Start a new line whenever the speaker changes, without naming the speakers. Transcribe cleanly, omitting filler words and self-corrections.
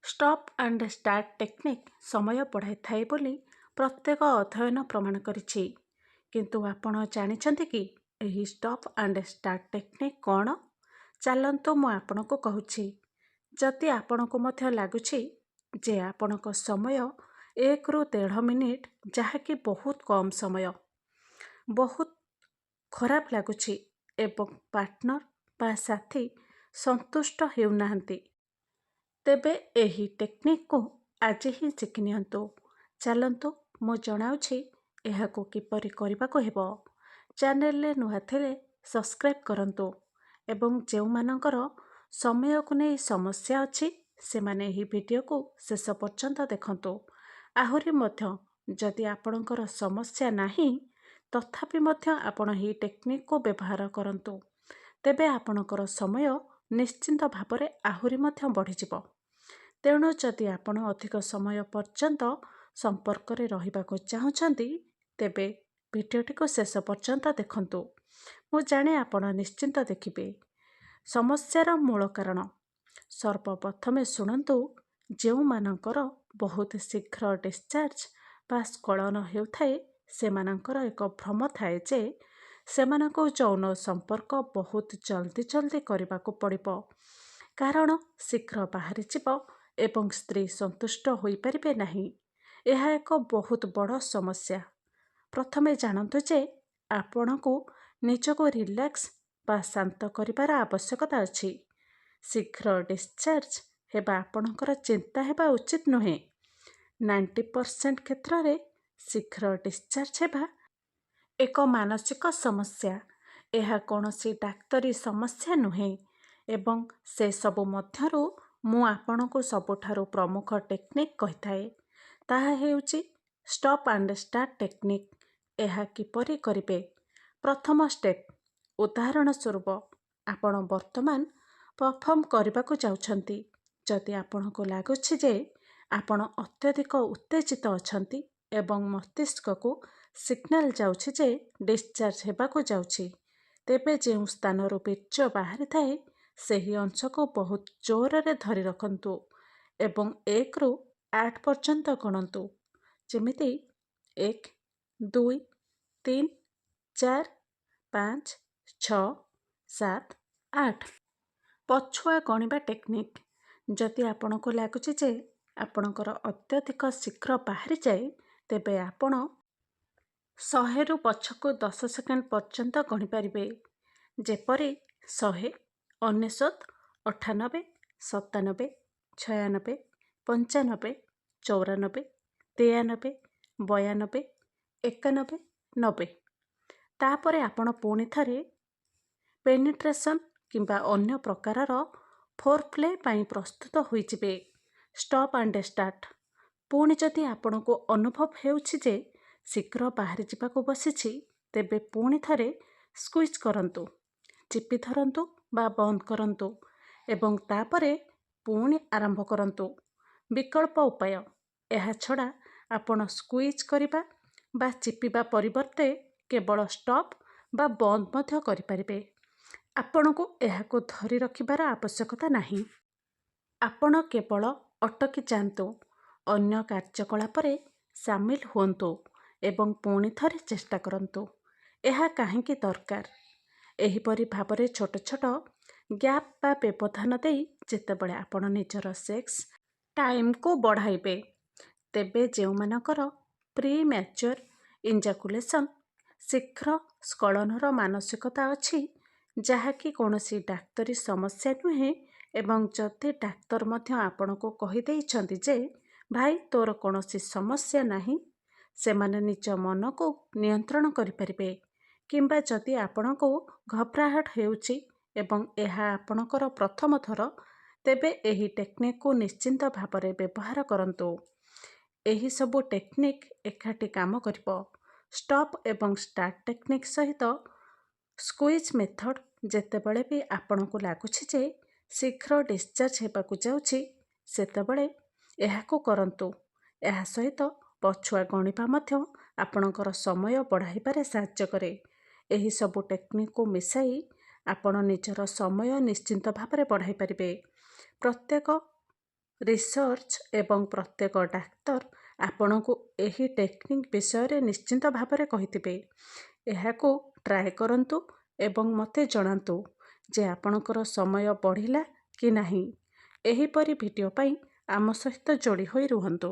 Stop and start technique ସମୟ ବଢ଼ାଇଥାଏ ବୋଲି ପ୍ରତ୍ୟେକ ଅଧ୍ୟୟନ ପ୍ରମାଣ କରିଛି। କିନ୍ତୁ ଆପଣ ଜାଣିଛନ୍ତି କି ଏହି ଷ୍ଟପ୍ ଆଣ୍ଡ ଷ୍ଟାର୍ଟ ଟେକ୍ନିକ୍ କ'ଣ? ଚାଲନ୍ତୁ ମୁଁ ଆପଣଙ୍କୁ କହୁଛି। ଯଦି ଆପଣଙ୍କୁ ମଧ୍ୟ ଲାଗୁଛି ଯେ ଆପଣଙ୍କ ସମୟ 1ରୁ 1.5 ମିନିଟ୍, ଯାହାକି ବହୁତ କମ୍ ସମୟ, ବହୁତ ଖରାପ ଲାଗୁଛି ଏବଂ ପାର୍ଟନର ବା ସାଥୀ ସନ୍ତୁଷ୍ଟ ହେଉନାହାନ୍ତି, ତେବେ ଏହି ଟେକ୍ନିକ୍କୁ ଆଜି ହିଁ ଶିଖିନିଅନ୍ତୁ। ଚାଲନ୍ତୁ ମୁଁ ଜଣାଉଛି ଏହାକୁ କିପରି କରିବାକୁ ହେବ। ଚ୍ୟାନେଲରେ ନୂଆ ଥିଲେ ସବସ୍କ୍ରାଇବ୍ କରନ୍ତୁ ଏବଂ ଯେଉଁମାନଙ୍କର ସମୟକୁ ନେଇ ସମସ୍ୟା ଅଛି ସେମାନେ ଏହି ଭିଡ଼ିଓକୁ ଶେଷ ପର୍ଯ୍ୟନ୍ତ ଦେଖନ୍ତୁ। ଆହୁରି ମଧ୍ୟ ଯଦି ଆପଣଙ୍କର ସମସ୍ୟା ନାହିଁ ତଥାପି ମଧ୍ୟ ଆପଣ ଏହି ଟେକ୍ନିକ୍କୁ ବ୍ୟବହାର କରନ୍ତୁ, ତେବେ ଆପଣଙ୍କର ସମୟ ନିଶ୍ଚିନ୍ତ ଭାବରେ ଆହୁରି ମଧ୍ୟ ବଢ଼ିଯିବ। ତେଣୁ ଯଦି ଆପଣ ଅଧିକ ସମୟ ପର୍ଯ୍ୟନ୍ତ ସମ୍ପର୍କରେ ରହିବାକୁ ଚାହୁଁଛନ୍ତି ତେବେ ଭିଡ଼ିଓଟିକୁ ଶେଷ ପର୍ଯ୍ୟନ୍ତ ଦେଖନ୍ତୁ। ମୁଁ ଜାଣେ ଆପଣ ନିଶ୍ଚିନ୍ତ ଦେଖିବେ। ସମସ୍ୟାର ମୂଳ କାରଣ। ସର୍ବପ୍ରଥମେ ଶୁଣନ୍ତୁ, ଯେଉଁମାନଙ୍କର ବହୁତ ଶୀଘ୍ର ଡିସଚାର୍ଜ ବା ସ୍ଖଳନ ହେଉଥାଏ ସେମାନଙ୍କର ଏକ ଭ୍ରମ ଥାଏ ଯେ ସେମାନଙ୍କୁ ଯୌନ ସମ୍ପର୍କ ବହୁତ ଜଲ୍ଦି କରିବାକୁ ପଡ଼ିବ, କାରଣ ଶୀଘ୍ର ବାହାରିଯିବ ଏବଂ ସ୍ତ୍ରୀ ସନ୍ତୁଷ୍ଟ ହୋଇପାରିବେ ନାହିଁ। ଏହା ଏକ ବହୁତ ବଡ଼ ସମସ୍ୟା। ପ୍ରଥମେ ଜାଣନ୍ତୁ ଯେ ଆପଣଙ୍କୁ ନିଜକୁ ରିଲାକ୍ସ ବା ଶାନ୍ତ କରିବାର ଆବଶ୍ୟକତା ଅଛି। ଶୀଘ୍ର ଡିସଚାର୍ଜ ହେବା ଆପଣଙ୍କର ଚିନ୍ତା ହେବା ଉଚିତ ନୁହେଁ। 90% କ୍ଷେତ୍ରରେ ଶୀଘ୍ର ଡିସଚାର୍ଜ ହେବା ଏକ ମାନସିକ ସମସ୍ୟା। ଏହା କୌଣସି ଡାକ୍ତରୀ ସମସ୍ୟା ନୁହେଁ ଏବଂ ସେସବୁ ମଧ୍ୟରୁ ମୁଁ ଆପଣଙ୍କୁ ସବୁଠାରୁ ପ୍ରମୁଖ ଟେକ୍ନିକ୍ କହିଥାଏ, ତାହା ହେଉଛି ଷ୍ଟପ୍ ଆଣ୍ଡ ଷ୍ଟାର୍ଟ ଟେକ୍ନିକ୍। ଏହା କିପରି କରିବେ? ପ୍ରଥମ ଷ୍ଟେପ୍। ଉଦାହରଣ ସ୍ୱରୂପ, ଆପଣ ବର୍ତ୍ତମାନ ପରଫର୍ମ କରିବାକୁ ଯାଉଛନ୍ତି। ଯଦି ଆପଣଙ୍କୁ ଲାଗୁଛି ଯେ ଆପଣ ଅତ୍ୟଧିକ ଉତ୍ତେଜିତ ଅଛନ୍ତି ଏବଂ ମସ୍ତିଷ୍କକୁ ସିଗ୍ନାଲ ଯାଉଛି ଯେ ଡିସଚାର୍ଜ ହେବାକୁ ଯାଉଛି, ତେବେ ଯେଉଁ ସ୍ଥାନରୁ ବୀର୍ଯ୍ୟ ବାହାରିଥାଏ ସେହି ଅଂଶକୁ ବହୁତ ଜୋରରେ ଧରି ରଖନ୍ତୁ ଏବଂ 1ରୁ 8 ପର୍ଯ୍ୟନ୍ତ ଗଣନ୍ତୁ। ଯେମିତି 1, 2, 3, 4, 5, 6, 7, 8। ପଛୁଆ ଗଣିବା ଟେକ୍ନିକ୍। ଯଦି ଆପଣଙ୍କୁ ଲାଗୁଛି ଯେ ଆପଣଙ୍କର ଅତ୍ୟଧିକ ଶୀଘ୍ର ବାହାରିଯାଏ, ତେବେ ଆପଣ 100ରୁ ପଛକୁ 10 ସେକେଣ୍ଡ ପର୍ଯ୍ୟନ୍ତ ଗଣିପାରିବେ। ଯେପରି 100, 99, 98, 97, 96, 95, 94, 93, 92, 91, 90। ତାପରେ ଆପଣ ପୁଣି ଥରେ ପେନିଟ୍ରେସନ୍ କିମ୍ବା ଅନ୍ୟ ପ୍ରକାରର ଫୋରପ୍ଲେ ପାଇଁ ପ୍ରସ୍ତୁତ ହୋଇଯିବେ। Stop and start. ପୁଣି ଯଦି ଆପଣଙ୍କୁ ଅନୁଭବ ହେଉଛି ଯେ ଶୀଘ୍ର ବାହାରି ଯିବାକୁ ବସିଛି, ତେବେ ପୁଣି ଥରେ ସ୍କ୍ୱିଜ୍ କରନ୍ତୁ, ଚିପି ଧରନ୍ତୁ ବା ବନ୍ଦ କରନ୍ତୁ ଏବଂ ତାପରେ ପୁଣି ଆରମ୍ଭ କରନ୍ତୁ। ବିକଳ୍ପ ଉପାୟ। ଏହା ଛଡ଼ା ଆପଣ ସ୍କ୍ୱିଜ୍ କରିବା ବା ଚିପିବା ପରିବର୍ତ୍ତେ କେବଳ ଷ୍ଟପ୍ ବା ବନ୍ଦ ମଧ୍ୟ କରିପାରିବେ। ଆପଣଙ୍କୁ ଏହାକୁ ଧରି ରଖିବାର ଆବଶ୍ୟକତା ନାହିଁ। ଆପଣ କେବଳ ଅଟକି ଯାଆନ୍ତୁ, ଅନ୍ୟ କାର୍ଯ୍ୟକଳାପରେ ସାମିଲ ହୁଅନ୍ତୁ ଏବଂ ପୁଣି ଥରେ ଚେଷ୍ଟା କରନ୍ତୁ। ଏହା କାହିଁକି ଦରକାର? ଏହିପରି ଭାବରେ ଛୋଟ ଛୋଟ ଗ୍ୟାପ୍ ବା ବ୍ୟବଧାନ ଦେଇ ଯେତେବେଳେ ଆପଣ ନିଜର ସେକ୍ସ ଟାଇମ୍କୁ ବଢ଼ାଇବେ, ତେବେ ଯେଉଁମାନଙ୍କର ପ୍ରି-ମ୍ୟାଚ୍ୟୁର ଇଞ୍ଜାକୁଲେସନ୍, ଶୀଘ୍ର ସ୍ଖଳନର ମାନସିକତା ଅଛି, ଯାହାକି କୌଣସି ଡାକ୍ତରୀ ସମସ୍ୟା ନୁହେଁ, ଏବଂ ଯଦି ଡାକ୍ତର ମଧ୍ୟ ଆପଣଙ୍କୁ କହିଦେଇଛନ୍ତି ଯେ ଭାଇ ତୋର କୌଣସି ସମସ୍ୟା ନାହିଁ, ସେମାନେ ନିଜ ମନକୁ ନିୟନ୍ତ୍ରଣ କରିପାରିବେ। କିମ୍ବା ଯଦି ଆପଣଙ୍କୁ ଘବରାହଟ ହେଉଛି ଏବଂ ଏହା ଆପଣଙ୍କର ପ୍ରଥମ ଥର, ତେବେ ଏହି ଟେକ୍ନିକ୍କୁ ନିଶ୍ଚିନ୍ତ ଭାବରେ ବ୍ୟବହାର କରନ୍ତୁ। ଏହି ସବୁ ଟେକ୍ନିକ୍ ଏକାଠି କାମ କରିବ। ଷ୍ଟପ୍ ଏବଂ ଷ୍ଟାର୍ଟ ଟେକ୍ନିକ୍ ସହିତ ସ୍କ୍ୱିଜ୍ ମେଥଡ଼। ଯେତେବେଳେ ବି ଆପଣଙ୍କୁ ଲାଗୁଛି ଯେ ଶୀଘ୍ର ଡିସଚାର୍ଜ ହେବାକୁ ଯାଉଛି, ସେତେବେଳେ ଏହାକୁ କରନ୍ତୁ। ଏହା ସହିତ ପଛୁଆ ଗଣିବା ମଧ୍ୟ ଆପଣଙ୍କର ସମୟ ବଢ଼ାଇବାରେ ସାହାଯ୍ୟ କରେ। ଏହି ସବୁ ଟେକ୍ନିକ୍କୁ ମିଶାଇ ଆପଣ ନିଜର ସମୟ ନିଶ୍ଚିନ୍ତ ଭାବରେ ବଢ଼ାଇ ପାରିବେ। ପ୍ରତ୍ୟେକ ରିସର୍ଚ୍ଚ ଏବଂ ପ୍ରତ୍ୟେକ ଡାକ୍ତର ଆପଣଙ୍କୁ ଏହି ଟେକ୍ନିକ୍ ବିଷୟରେ ନିଶ୍ଚିନ୍ତ ଭାବରେ କହିଥିବେ। ଏହାକୁ ଟ୍ରାଏ କରନ୍ତୁ ଏବଂ ମୋତେ ଜଣାନ୍ତୁ ଯେ ଆପଣଙ୍କର ସମୟ ବଢ଼ିଲା କି ନାହିଁ। ଏହିପରି ଭିଡ଼ିଓ ପାଇଁ ଆମ ସହିତ ଯୋଡ଼ି ହୋଇ ରୁହନ୍ତୁ।